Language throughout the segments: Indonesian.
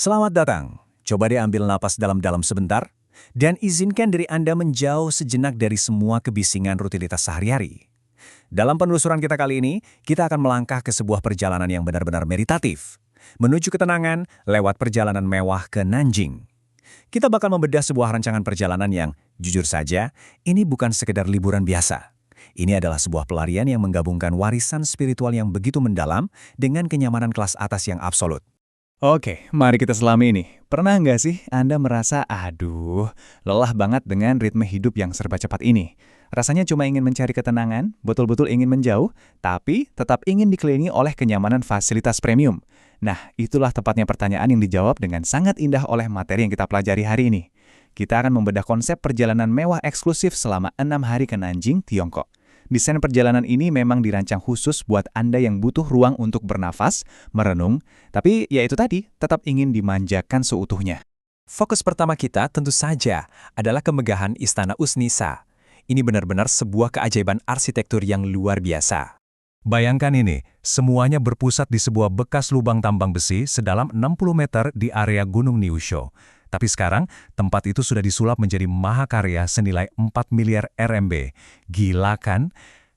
Selamat datang. Coba deh ambil napas dalam-dalam sebentar, dan izinkan diri Anda menjauh sejenak dari semua kebisingan rutinitas sehari-hari. Dalam penelusuran kita kali ini, kita akan melangkah ke sebuah perjalanan yang benar-benar meditatif. Menuju ketenangan lewat perjalanan mewah ke Nanjing. Kita bakal membedah sebuah rancangan perjalanan yang, jujur saja, ini bukan sekedar liburan biasa. Ini adalah sebuah pelarian yang menggabungkan warisan spiritual yang begitu mendalam dengan kenyamanan kelas atas yang absolut. Oke, mari kita selami ini. Pernah nggak sih Anda merasa, lelah banget dengan ritme hidup yang serba cepat ini? Rasanya cuma ingin mencari ketenangan, betul-betul ingin menjauh, tapi tetap ingin dikelilingi oleh kenyamanan fasilitas premium. Nah, itulah tepatnya pertanyaan yang dijawab dengan sangat indah oleh materi yang kita pelajari hari ini. Kita akan membedah konsep perjalanan mewah eksklusif selama 6 hari ke Nanjing, Tiongkok. Desain perjalanan ini memang dirancang khusus buat Anda yang butuh ruang untuk bernafas, merenung, tapi ya itu tadi, tetap ingin dimanjakan seutuhnya. Fokus pertama kita tentu saja adalah kemegahan Istana Usnisa. Ini benar-benar sebuah keajaiban arsitektur yang luar biasa. Bayangkan ini, semuanya berpusat di sebuah bekas lubang tambang besi sedalam 60 meter di area Gunung Niusho. Tapi sekarang, tempat itu sudah disulap menjadi mahakarya senilai 4 miliar RMB. Gila kan?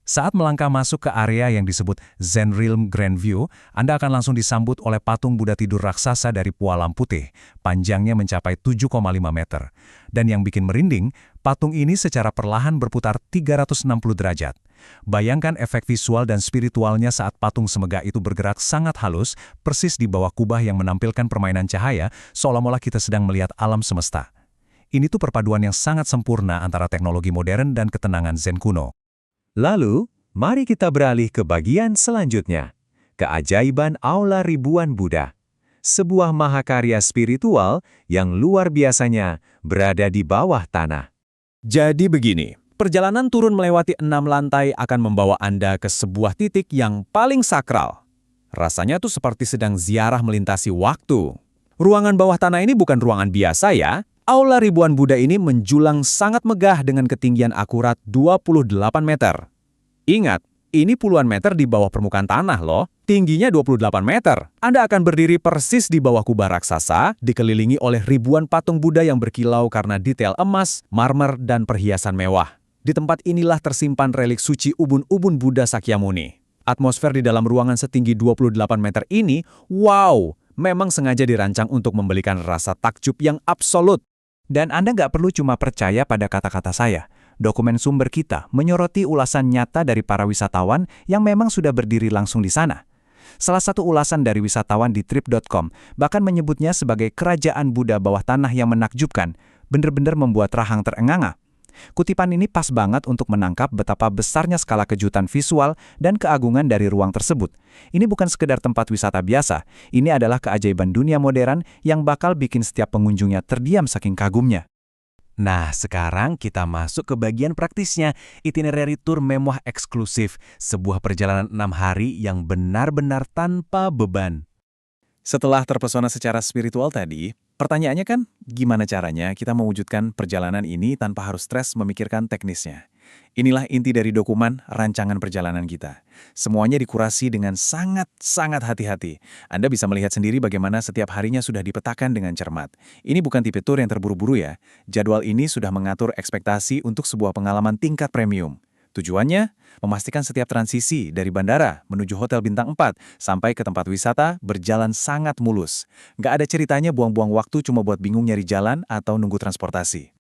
Saat melangkah masuk ke area yang disebut Zen Realm Grand View, Anda akan langsung disambut oleh patung Buddha tidur raksasa dari Pualam Putih. Panjangnya mencapai 7,5 meter. Dan yang bikin merinding, patung ini secara perlahan berputar 360 derajat. Bayangkan efek visual dan spiritualnya saat patung semegah itu bergerak sangat halus, persis di bawah kubah yang menampilkan permainan cahaya, seolah-olah kita sedang melihat alam semesta. Ini tuh perpaduan yang sangat sempurna antara teknologi modern dan ketenangan Zen kuno. Lalu, mari kita beralih ke bagian selanjutnya. Keajaiban Aula Ribuan Buddha. Sebuah mahakarya spiritual yang luar biasanya berada di bawah tanah. Jadi begini. Perjalanan turun melewati 6 lantai akan membawa Anda ke sebuah titik yang paling sakral. Rasanya tuh seperti sedang ziarah melintasi waktu. Ruangan bawah tanah ini bukan ruangan biasa ya. Aula Ribuan Buddha ini menjulang sangat megah dengan ketinggian akurat 28 meter. Ingat, ini puluhan meter di bawah permukaan tanah loh. Tingginya 28 meter. Anda akan berdiri persis di bawah kubah raksasa, dikelilingi oleh ribuan patung Buddha yang berkilau karena detail emas, marmer, dan perhiasan mewah. Di tempat inilah tersimpan relik suci ubun-ubun Buddha Sakyamuni. Atmosfer di dalam ruangan setinggi 28 meter ini, wow, memang sengaja dirancang untuk memberikan rasa takjub yang absolut. Dan Anda nggak perlu cuma percaya pada kata-kata saya. Dokumen sumber kita menyoroti ulasan nyata dari para wisatawan yang memang sudah berdiri langsung di sana. Salah satu ulasan dari wisatawan di trip.com bahkan menyebutnya sebagai kerajaan Buddha bawah tanah yang menakjubkan, benar-benar membuat rahang terenganga. Kutipan ini pas banget untuk menangkap betapa besarnya skala kejutan visual dan keagungan dari ruang tersebut. Ini bukan sekedar tempat wisata biasa, ini adalah keajaiban dunia modern yang bakal bikin setiap pengunjungnya terdiam saking kagumnya. Nah, sekarang kita masuk ke bagian praktisnya, itinerary tour mewah eksklusif, sebuah perjalanan 6 hari yang benar-benar tanpa beban. Setelah terpesona secara spiritual tadi, pertanyaannya kan, gimana caranya kita mewujudkan perjalanan ini tanpa harus stres memikirkan teknisnya? Inilah inti dari dokumen rancangan perjalanan kita. Semuanya dikurasi dengan sangat-sangat hati-hati. Anda bisa melihat sendiri bagaimana setiap harinya sudah dipetakan dengan cermat. Ini bukan tipe tour yang terburu-buru ya. Jadwal ini sudah mengatur ekspektasi untuk sebuah pengalaman tingkat premium. Tujuannya, memastikan setiap transisi dari bandara menuju hotel bintang 4 sampai ke tempat wisata berjalan sangat mulus. Nggak ada ceritanya buang-buang waktu cuma buat bingung nyari jalan atau nunggu transportasi.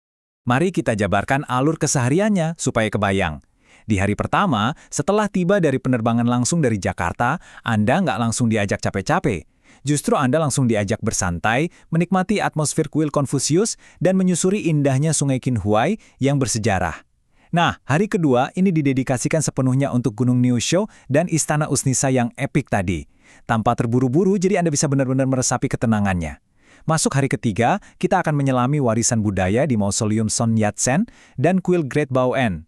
Mari kita jabarkan alur kesehariannya supaya kebayang. Di hari pertama, setelah tiba dari penerbangan langsung dari Jakarta, Anda nggak langsung diajak capek-capek. Justru Anda langsung diajak bersantai, menikmati atmosfer kuil Konfusius, dan menyusuri indahnya Sungai Qinhuai yang bersejarah. Nah, hari kedua ini didedikasikan sepenuhnya untuk Gunung Niusho dan Istana Usnisa yang epik tadi. Tanpa terburu-buru, jadi Anda bisa benar-benar meresapi ketenangannya. Masuk hari ketiga, kita akan menyelami warisan budaya di Mausoleum Son Yat-sen dan kuil Great Bao'en.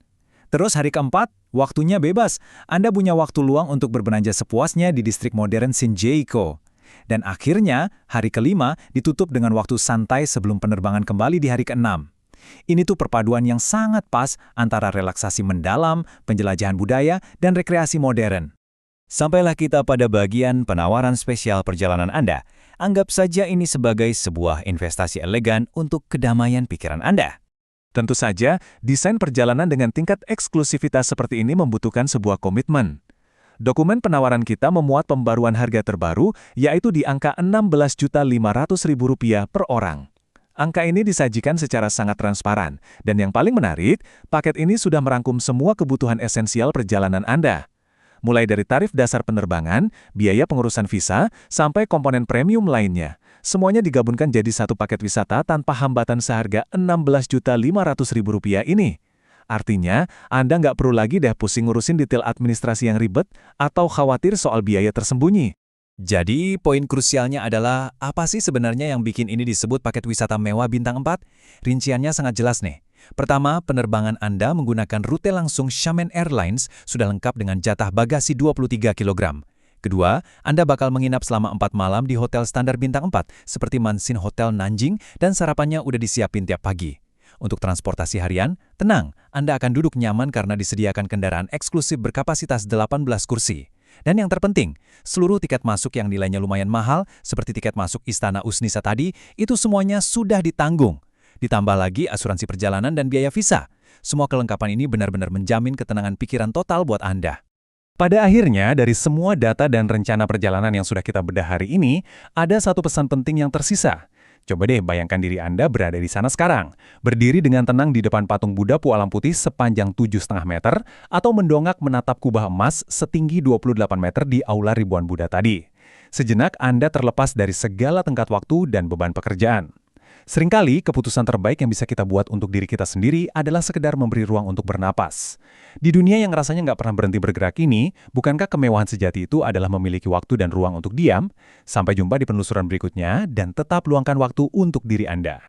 Terus hari keempat, waktunya bebas. Anda punya waktu luang untuk berbelanja sepuasnya di distrik modern Shinjeiko. Dan akhirnya, hari kelima ditutup dengan waktu santai sebelum penerbangan kembali di hari keenam. Ini tuh perpaduan yang sangat pas antara relaksasi mendalam, penjelajahan budaya, dan rekreasi modern. Sampailah kita pada bagian penawaran spesial perjalanan Anda. Anggap saja ini sebagai sebuah investasi elegan untuk kedamaian pikiran Anda. Tentu saja, desain perjalanan dengan tingkat eksklusivitas seperti ini membutuhkan sebuah komitmen. Dokumen penawaran kita memuat pembaruan harga terbaru, yaitu di angka Rp16.500.000 per orang. Angka ini disajikan secara sangat transparan, dan yang paling menarik, paket ini sudah merangkum semua kebutuhan esensial perjalanan Anda. Mulai dari tarif dasar penerbangan, biaya pengurusan visa, sampai komponen premium lainnya. Semuanya digabungkan jadi satu paket wisata tanpa hambatan seharga Rp16.500.000 ini. Artinya, Anda nggak perlu lagi deh pusing ngurusin detail administrasi yang ribet atau khawatir soal biaya tersembunyi. Jadi, poin krusialnya adalah, apa sih sebenarnya yang bikin ini disebut paket wisata mewah bintang 4? Rinciannya sangat jelas nih. Pertama, penerbangan Anda menggunakan rute langsung Xiamen Airlines sudah lengkap dengan jatah bagasi 23 kg. Kedua, Anda bakal menginap selama 4 malam di hotel standar bintang 4, seperti Mansin Hotel Nanjing, dan sarapannya udah disiapin tiap pagi. Untuk transportasi harian, tenang, Anda akan duduk nyaman karena disediakan kendaraan eksklusif berkapasitas 18 kursi. Dan yang terpenting, seluruh tiket masuk yang nilainya lumayan mahal, seperti tiket masuk Istana Usnisa tadi, itu semuanya sudah ditanggung. Ditambah lagi asuransi perjalanan dan biaya visa. Semua kelengkapan ini benar-benar menjamin ketenangan pikiran total buat Anda. Pada akhirnya, dari semua data dan rencana perjalanan yang sudah kita bedah hari ini, ada satu pesan penting yang tersisa. Coba deh bayangkan diri Anda berada di sana sekarang, berdiri dengan tenang di depan patung Buddha pualam putih sepanjang 7,5 meter, atau mendongak menatap kubah emas setinggi 28 meter di Aula Ribuan Buddha tadi. Sejenak Anda terlepas dari segala tenggat waktu dan beban pekerjaan. Seringkali, keputusan terbaik yang bisa kita buat untuk diri kita sendiri adalah sekedar memberi ruang untuk bernapas. Di dunia yang rasanya nggak pernah berhenti bergerak ini, bukankah kemewahan sejati itu adalah memiliki waktu dan ruang untuk diam? Sampai jumpa di penelusuran berikutnya, dan tetap luangkan waktu untuk diri Anda.